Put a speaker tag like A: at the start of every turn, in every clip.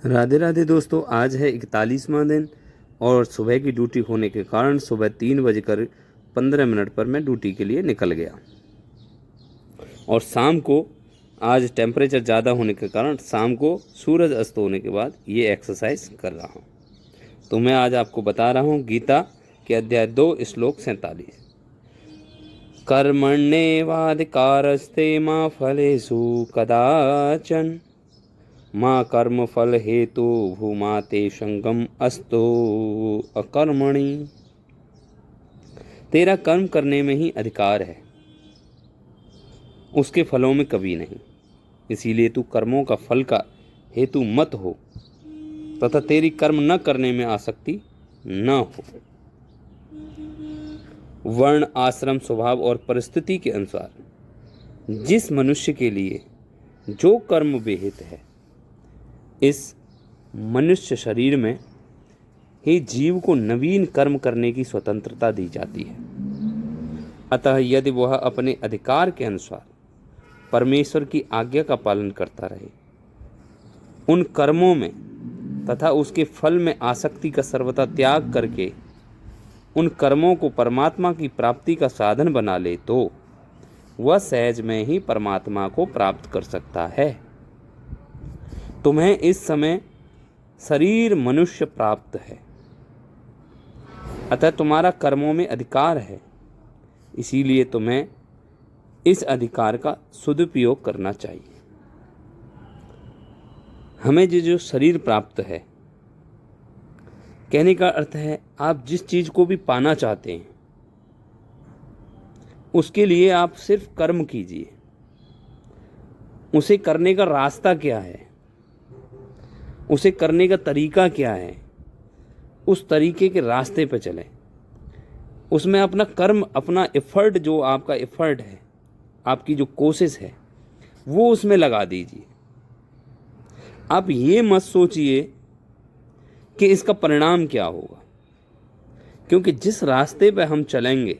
A: राधे राधे दोस्तों, आज है 41वां दिन और सुबह की ड्यूटी होने के कारण सुबह 3:15 पर मैं ड्यूटी के लिए निकल गया। और शाम को आज टेम्परेचर ज़्यादा होने के कारण शाम को सूरज अस्त होने के बाद ये एक्सरसाइज कर रहा हूँ। तो मैं आज आपको बता रहा हूँ गीता के अध्याय 2 श्लोक 47। कर्मण्येवाधिकारस्ते मा फलेषु कदाचन माँ कर्म फल हेतु भूमा ते संगम अस्तो अकर्मणि। तेरा कर्म करने में ही अधिकार है, उसके फलों में कभी नहीं। इसीलिए तू कर्मों का फल का हेतु मत हो तथा तेरी कर्म न करने में आसक्ति न हो। वर्ण, आश्रम, स्वभाव और परिस्थिति के अनुसार जिस मनुष्य के लिए जो कर्म विहित है, इस मनुष्य शरीर में ही जीव को नवीन कर्म करने की स्वतंत्रता दी जाती है। अतः यदि वह अपने अधिकार के अनुसार परमेश्वर की आज्ञा का पालन करता रहे, उन कर्मों में तथा उसके फल में आसक्ति का सर्वथा त्याग करके उन कर्मों को परमात्मा की प्राप्ति का साधन बना ले, तो वह सहज में ही परमात्मा को प्राप्त कर सकता है। तुम्हें इस समय शरीर मनुष्य प्राप्त है, अतः तुम्हारा कर्मों में अधिकार है। इसीलिए तुम्हें इस अधिकार का सदुपयोग करना चाहिए। हमें जो शरीर प्राप्त है, कहने का अर्थ है आप जिस चीज को भी पाना चाहते हैं उसके लिए आप सिर्फ कर्म कीजिए। उसे करने का रास्ता क्या है, उसे करने का तरीका क्या है, उस तरीके के रास्ते पर चलें। उसमें अपना कर्म, अपना एफर्ट, जो आपका एफर्ट है, आपकी जो कोशिश है, वो उसमें लगा दीजिए। आप ये मत सोचिए कि इसका परिणाम क्या होगा, क्योंकि जिस रास्ते पे हम चलेंगे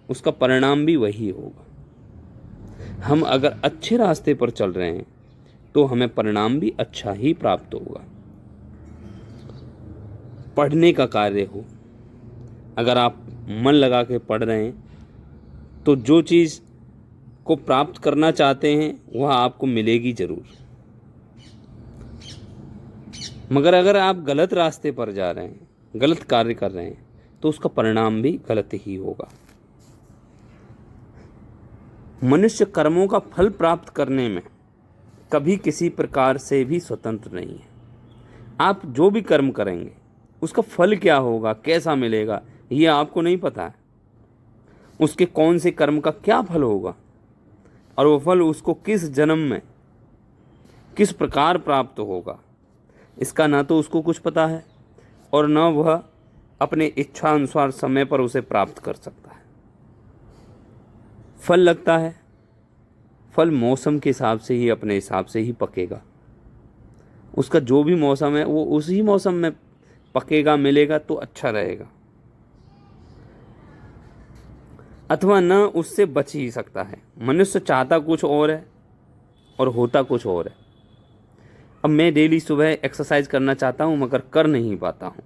A: उसका परिणाम भी वही होगा। हम अगर अच्छे रास्ते पर चल रहे हैं तो हमें परिणाम भी अच्छा ही प्राप्त होगा। पढ़ने का कार्य हो, अगर आप मन लगा के पढ़ रहे हैं तो जो चीज़ को प्राप्त करना चाहते हैं वह आपको मिलेगी ज़रूर। मगर अगर आप गलत रास्ते पर जा रहे हैं, गलत कार्य कर रहे हैं, तो उसका परिणाम भी गलत ही होगा। मनुष्य कर्मों का फल प्राप्त करने में कभी किसी प्रकार से भी स्वतंत्र नहीं है। आप जो भी कर्म करेंगे उसका फल क्या होगा, कैसा मिलेगा, ये आपको नहीं पता है। उसके कौन से कर्म का क्या फल होगा और वो फल उसको किस जन्म में किस प्रकार प्राप्त होगा, इसका ना तो उसको कुछ पता है और न वह अपने इच्छा अनुसार समय पर उसे प्राप्त कर सकता है। फल लगता है, फल मौसम के हिसाब से ही, अपने हिसाब से ही पकेगा। उसका जो भी मौसम है वो उसी मौसम में पकेगा, मिलेगा तो अच्छा रहेगा, अथवा न उससे बच ही सकता है। मनुष्य चाहता कुछ और है और होता कुछ और है। अब मैं डेली सुबह एक्सरसाइज करना चाहता हूँ मगर कर नहीं पाता हूँ।